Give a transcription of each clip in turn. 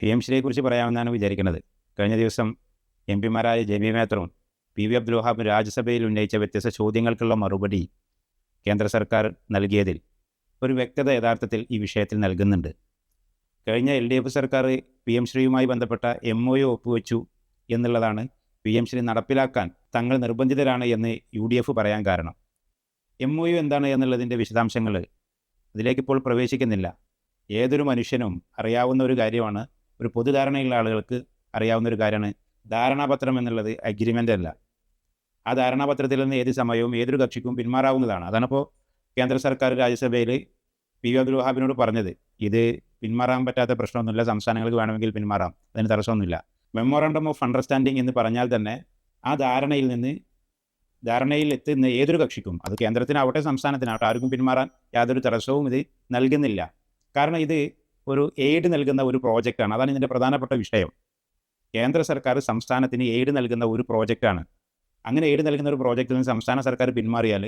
P M ശ്രീയെക്കുറിച്ച് പറയാമെന്നാണ് വിചാരിക്കുന്നത്. കഴിഞ്ഞ ദിവസം എം പിമാരായ ജെ.ബി. മേത്തറും പി.വി. അബ്ദുൽ വഹാബും രാജ്യസഭയിൽ ഉന്നയിച്ച വ്യത്യസ്ത ചോദ്യങ്ങൾക്കുള്ള മറുപടി കേന്ദ്ര സർക്കാർ നൽകിയതിൽ ഒരു വ്യക്തത യഥാർത്ഥത്തിൽ ഈ വിഷയത്തിൽ നൽകുന്നുണ്ട്. കഴിഞ്ഞ LDF സർക്കാർ പി എം ശ്രീയുമായി ബന്ധപ്പെട്ട MOU ഒപ്പുവെച്ചു എന്നുള്ളതാണ് പി എം ശ്രീ നടപ്പിലാക്കാൻ തങ്ങൾ നിർബന്ധിതരാണ് എന്ന് UDF പറയാൻ കാരണം. MOU എന്താണ് എന്നുള്ളതിൻ്റെ വിശദാംശങ്ങൾ അതിലേക്കിപ്പോൾ പ്രവേശിക്കുന്നില്ല. ഏതൊരു മനുഷ്യനും അറിയാവുന്ന ഒരു കാര്യമാണ്, ഒരു പൊതുധാരണയുള്ള ആളുകൾക്ക് അറിയാവുന്ന ഒരു കാര്യമാണ്. ധാരണാപത്രം എന്നുള്ളത് അഗ്രിമെൻ്റ് അല്ല. ആ ധാരണാപത്രത്തിൽ നിന്ന് ഏത് സമയവും ഏതൊരു കക്ഷിക്കും പിന്മാറാവുന്നതാണ്. അതാണിപ്പോൾ കേന്ദ്ര സർക്കാർ രാജ്യസഭയിൽ പി.വി. അബ്ദുൽ വഹാബിനോട് പറഞ്ഞത്. ഇത് പിന്മാറാൻ പറ്റാത്ത പ്രശ്നമൊന്നുമില്ല, സംസ്ഥാനങ്ങൾക്ക് വേണമെങ്കിൽ പിന്മാറാം, അതിന് തടസ്സമൊന്നുമില്ല. മെമ്മോറാണ്ടം ഓഫ് അണ്ടർസ്റ്റാൻഡിങ് എന്ന് പറഞ്ഞാൽ തന്നെ ആ ധാരണയിൽ എത്തുന്ന ഏതൊരു കക്ഷിക്കും, അത് കേന്ദ്രത്തിനാവട്ടെ സംസ്ഥാനത്തിനാവട്ടെ, ആർക്കും പിന്മാറാൻ യാതൊരു തടസ്സവും ഇത് നൽകുന്നില്ല. കാരണം ഇത് ഒരു എയ്ഡ് നൽകുന്ന ഒരു പ്രോജക്റ്റാണ്. അതാണ് ഇതിൻ്റെ പ്രധാനപ്പെട്ട വിഷയം. കേന്ദ്ര സർക്കാർ സംസ്ഥാനത്തിന് എയ്ഡ് നൽകുന്ന ഒരു പ്രോജക്റ്റാണ്. അങ്ങനെ എയ്ഡ് നൽകുന്ന ഒരു പ്രോജക്റ്റിൽ നിന്ന് സംസ്ഥാന സർക്കാർ പിന്മാറിയാൽ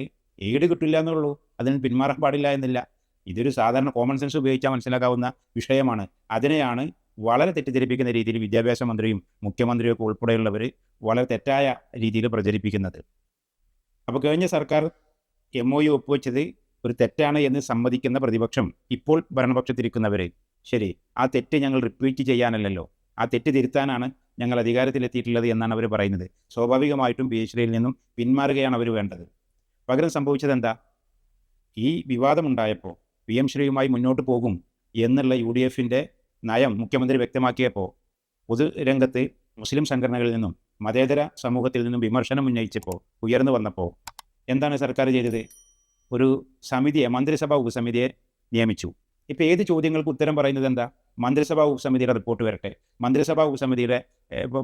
എയ്ഡ് കിട്ടില്ല എന്നുള്ളൂ, അതിന് പിന്മാറാൻ പാടില്ല എന്നില്ല. ഇതൊരു സാധാരണ കോമൺ സെൻസ് ഉപയോഗിച്ചാൽ മനസ്സിലാക്കാവുന്ന വിഷയമാണ്. അതിനെയാണ് വളരെ തെറ്റിദ്ധരിപ്പിക്കുന്ന രീതിയിൽ വിദ്യാഭ്യാസ മന്ത്രിയും മുഖ്യമന്ത്രിയൊക്കെ ഉൾപ്പെടെയുള്ളവർ വളരെ തെറ്റായ രീതിയിൽ പ്രചരിപ്പിക്കുന്നത്. അപ്പോൾ കഴിഞ്ഞ സർക്കാർ MOU ഒപ്പുവെച്ചത് ഒരു തെറ്റാണ് എന്ന് സമ്മതിക്കുന്ന പ്രതിപക്ഷം, ഇപ്പോൾ ഭരണപക്ഷത്തിരിക്കുന്നവർ, ശരി, ആ തെറ്റ് ഞങ്ങൾ റിപ്പീറ്റ് ചെയ്യാനല്ലല്ലോ, ആ തെറ്റ് തിരുത്താനാണ് ഞങ്ങൾ അധികാരത്തിലെത്തിയിട്ടുള്ളത് എന്നാണ് അവർ പറയുന്നത്. സ്വാഭാവികമായിട്ടും PHDയിൽ നിന്നും പിന്മാറുകയാണ് അവർ വേണ്ടത്. പകരം സംഭവിച്ചത് എന്താ? ഈ വിവാദമുണ്ടായപ്പോൾ പി എം ശ്രീയുമായി മുന്നോട്ട് പോകും എന്നുള്ള UDFൻ്റെ നയം മുഖ്യമന്ത്രി വ്യക്തമാക്കിയപ്പോൾ പൊതുരംഗത്ത് മുസ്ലിം സംഘടനകളിൽ നിന്നും മതേതര സമൂഹത്തിൽ നിന്നും വിമർശനം ഉന്നയിച്ചപ്പോൾ ഉയർന്നു വന്നപ്പോൾ എന്താണ് സർക്കാർ ചെയ്തത്? ഒരു സമിതിയെ, മന്ത്രിസഭാ ഉപസമിതിയെ നിയമിച്ചു. ഇപ്പോൾ ഏത് ചോദ്യങ്ങൾക്ക് ഉത്തരം പറയുന്നത് എന്താ? മന്ത്രിസഭാ ഉപസമിതിയുടെ റിപ്പോർട്ട് വരട്ടെ, മന്ത്രിസഭാ ഉപസമിതിയുടെ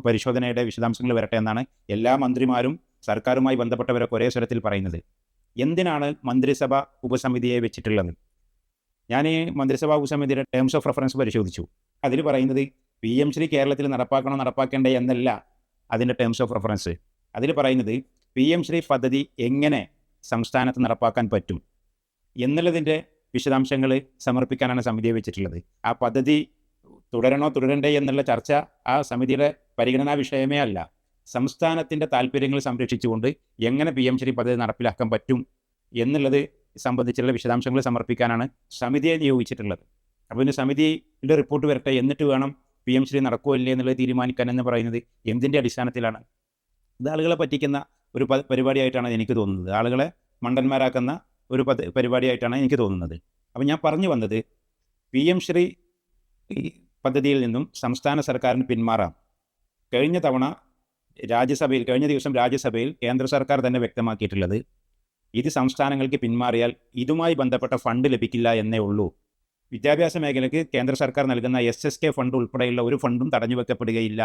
പരിശോധനയുടെ വിശദാംശങ്ങൾ വരട്ടെ എന്നാണ് എല്ലാ മന്ത്രിമാരും സർക്കാരുമായി ബന്ധപ്പെട്ടവരൊക്കെ ഒരേ സ്വരത്തിൽ പറയുന്നത്. എന്തിനാണ് മന്ത്രിസഭാ ഉപസമിതിയെ വെച്ചിട്ടുള്ളത്? ഞാൻ ഈ മന്ത്രിസഭാ ഉപസമിതിയുടെ ടേംസ് ഓഫ് റെഫറൻസ് പരിശോധിച്ചു. അതിൽ പറയുന്നത് പി എം ശ്രീ കേരളത്തിൽ നടപ്പാക്കേണ്ടേ എന്നല്ല അതിൻ്റെ ടേംസ് ഓഫ് റെഫറൻസ്. അതിൽ പറയുന്നത് പി എം ശ്രീ പദ്ധതി എങ്ങനെ സംസ്ഥാനത്ത് നടപ്പാക്കാൻ പറ്റും എന്നുള്ളതിൻ്റെ വിശദാംശങ്ങൾ സമർപ്പിക്കാനാണ് സമിതിയെ വെച്ചിട്ടുള്ളത്. ആ പദ്ധതി തുടരണ്ടേ എന്നുള്ള ചർച്ച ആ സമിതിയുടെ പരിഗണനാ വിഷയമേ അല്ല. സംസ്ഥാനത്തിൻ്റെ താല്പര്യങ്ങൾ സംരക്ഷിച്ചുകൊണ്ട് എങ്ങനെ പി എം ശ്രീ പദ്ധതി നടപ്പിലാക്കാൻ പറ്റും എന്നുള്ളത് സംബന്ധിച്ചുള്ള വിശദാംശങ്ങൾ സമർപ്പിക്കാനാണ് സമിതിയെ നിയോഗിച്ചിട്ടുള്ളത്. അപ്പോൾ ഇതിന് സമിതിയുടെ റിപ്പോർട്ട് വരട്ടെ, എന്നിട്ട് വേണം പി എം ശ്രീ നടക്കുമോ ഇല്ലേ എന്നുള്ളത് തീരുമാനിക്കാൻ എന്ന് പറയുന്നത് എന്തിൻ്റെ അടിസ്ഥാനത്തിലാണ്? ഇത് ആളുകളെ പറ്റിക്കുന്ന ഒരു പരിപാടിയായിട്ടാണ് എനിക്ക് തോന്നുന്നത്. ആളുകളെ മണ്ടന്മാരാക്കുന്ന ഒരു പരിപാടിയായിട്ടാണ് എനിക്ക് തോന്നുന്നത്. അപ്പോൾ ഞാൻ പറഞ്ഞു വന്നത്, പി എം ശ്രീ പദ്ധതിയിൽ നിന്നും സംസ്ഥാന സർക്കാരിന് പിന്മാറാം. കഴിഞ്ഞ ദിവസം രാജ്യസഭയിൽ കേന്ദ്ര സർക്കാർ തന്നെ വ്യക്തമാക്കിയിട്ടുള്ളത്, ഇത് സംസ്ഥാനങ്ങൾക്ക് പിന്മാറിയാൽ ഇതുമായി ബന്ധപ്പെട്ട ഫണ്ട് ലഭിക്കില്ല എന്നേ ഉള്ളൂ. വിദ്യാഭ്യാസ മേഖലയ്ക്ക് കേന്ദ്ര സർക്കാർ നൽകുന്ന SSK ഫണ്ട് ഉൾപ്പെടെയുള്ള ഒരു ഫണ്ടും തടഞ്ഞുവെക്കപ്പെടുകയില്ല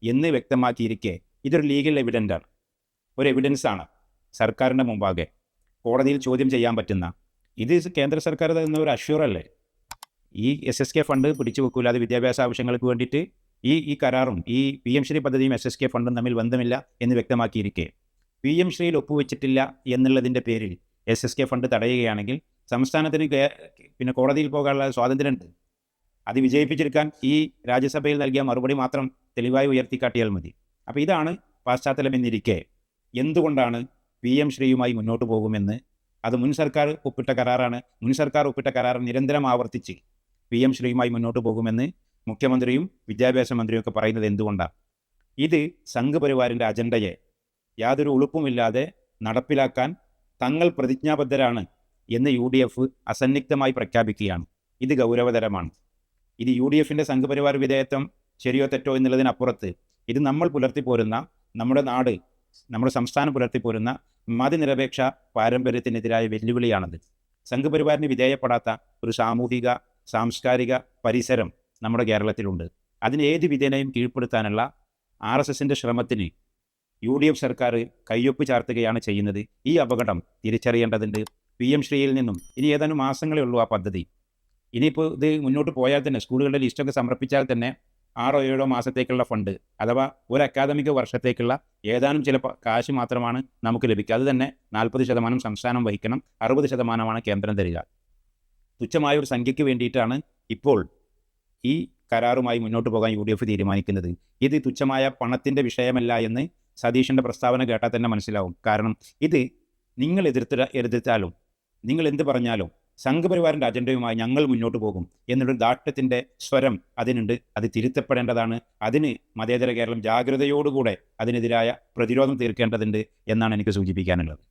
എന്ന് വ്യക്തമാക്കിയിരിക്കെ ഇതൊരു ലീഗൽ എവിഡൻ്റാണ്, ഒരു എവിഡൻസാണ് സർക്കാരിൻ്റെ മുമ്പാകെ കോടതിയിൽ ചോദ്യം ചെയ്യാൻ പറ്റുന്ന. ഇത് കേന്ദ്ര സർക്കാർ തരുന്ന ഒരു അഷ്യൂറല്ലേ? ഈ SSK ഫണ്ട് പിടിച്ചു വെക്കൂല, അത് വിദ്യാഭ്യാസ ആവശ്യങ്ങൾക്ക് വേണ്ടിയിട്ട് ഈ കരാറും ഈ പി എം ശ്രീ പദ്ധതിയും SSK ഫണ്ടും തമ്മിൽ ബന്ധമില്ല എന്ന് വ്യക്തമാക്കിയിരിക്കെ പി എം ശ്രീയിൽ ഒപ്പുവെച്ചിട്ടില്ല എന്നുള്ളതിൻ്റെ പേരിൽ SSK ഫണ്ട് തടയുകയാണെങ്കിൽ സംസ്ഥാനത്തിന് പിന്നെ കോടതിയിൽ പോകാനുള്ള സ്വാതന്ത്ര്യമുണ്ട്. അത് വിജയിപ്പിച്ചെടുക്കാൻ ഈ രാജ്യസഭയിൽ നൽകിയ മറുപടി മാത്രം തെളിവായി ഉയർത്തിക്കാട്ടിയാൽ മതി. അപ്പോൾ ഇതാണ് പശ്ചാത്തലം എന്നിരിക്കെ എന്തുകൊണ്ടാണ് പി എം ശ്രീയുമായി മുന്നോട്ട് പോകുമെന്ന്, അത് മുൻ സർക്കാർ ഒപ്പിട്ട കരാറാണ്, മുൻ സർക്കാർ ഒപ്പിട്ട കരാർ നിരന്തരം ആവർത്തിച്ച് പി എം ശ്രീയുമായി മുന്നോട്ട് പോകുമെന്ന് മുഖ്യമന്ത്രിയും വിദ്യാഭ്യാസ മന്ത്രിയും ഒക്കെ പറയുന്നത് എന്തുകൊണ്ടാണ്? ഇത് സംഘപരിവാറിൻ്റെ അജണ്ടയെ യാതൊരു ഉളുപ്പുമില്ലാതെ നടപ്പിലാക്കാൻ തങ്ങൾ പ്രതിജ്ഞാബദ്ധരാണ് എന്ന് UDF അസന്നിഗ്ധമായി പ്രഖ്യാപിക്കുകയാണ്. ഇത് ഗൗരവതരമാണ്. ഇത് UDFൻ്റെ സംഘപരിവാർ വിധേയത്വം ശരിയോ തെറ്റോ എന്നുള്ളതിനപ്പുറത്ത് ഇത് നമ്മൾ പുലർത്തിപ്പോരുന്ന, നമ്മുടെ നാട്, നമ്മുടെ സംസ്ഥാനം പുലർത്തിപ്പോരുന്ന മതനിരപേക്ഷ പാരമ്പര്യത്തിനെതിരായ വെല്ലുവിളിയാണത്. സംഘപരിവാറിന് വിധേയപ്പെടാത്ത ഒരു സാമൂഹിക സാംസ്കാരിക പരിസരം നമ്മുടെ കേരളത്തിലുണ്ട്. അതിന് ഏത് വിധേനയും കീഴ്പ്പെടുത്താനുള്ള RSSൻ്റെ ശ്രമത്തിന് UDF സർക്കാർ കയ്യൊപ്പ് ചാർത്തുകയാണ് ചെയ്യുന്നത്. ഈ അപകടം തിരിച്ചറിയേണ്ടതുണ്ട്. പി എം ശ്രീയിൽ നിന്നും ഇനി ഏതാനും മാസങ്ങളേ ഉള്ളൂ ആ പദ്ധതി. ഇനിയിപ്പോൾ ഇത് മുന്നോട്ട് പോയാൽ തന്നെ, സ്കൂളുകളുടെ ലിസ്റ്റൊക്കെ സമർപ്പിച്ചാൽ തന്നെ 6 or 7 മാസത്തേക്കുള്ള ഫണ്ട്, അഥവാ ഒരു അക്കാദമിക വർഷത്തേക്കുള്ള ഏതാനും ചില കാശ് മാത്രമാണ് നമുക്ക് ലഭിക്കുക. അത് തന്നെ 40% സംസ്ഥാനം വഹിക്കണം, 60% കേന്ദ്രം തരിക. തുച്ഛമായൊരു സംഖ്യയ്ക്ക് വേണ്ടിയിട്ടാണ് ഇപ്പോൾ ഈ കരാറുമായി മുന്നോട്ട് പോകാൻ UDF തീരുമാനിക്കുന്നത്. ഇത് തുച്ഛമായ പണത്തിൻ്റെ വിഷയമല്ല എന്ന് സതീഷിൻ്റെ പ്രസ്താവന കേട്ടാൽ തന്നെ മനസ്സിലാവും. കാരണം ഇത് നിങ്ങൾ എതിർത്താലും നിങ്ങൾ എന്ത് പറഞ്ഞാലും സംഘപരിവാറിൻ്റെ അജണ്ടയുമായി ഞങ്ങൾ മുന്നോട്ട് പോകും എന്നുള്ളൊരു ദാഷ്ട്യത്തിൻ്റെ സ്വരം അതിനുണ്ട്. അത് തിരുത്തപ്പെടേണ്ടതാണ്. അതിന് മതേതര കേരളം ജാഗ്രതയോടുകൂടെ അതിനെതിരായ പ്രതിരോധം തീർക്കേണ്ടതുണ്ട് എന്നാണ് എനിക്ക് സൂചിപ്പിക്കാനുള്ളത്.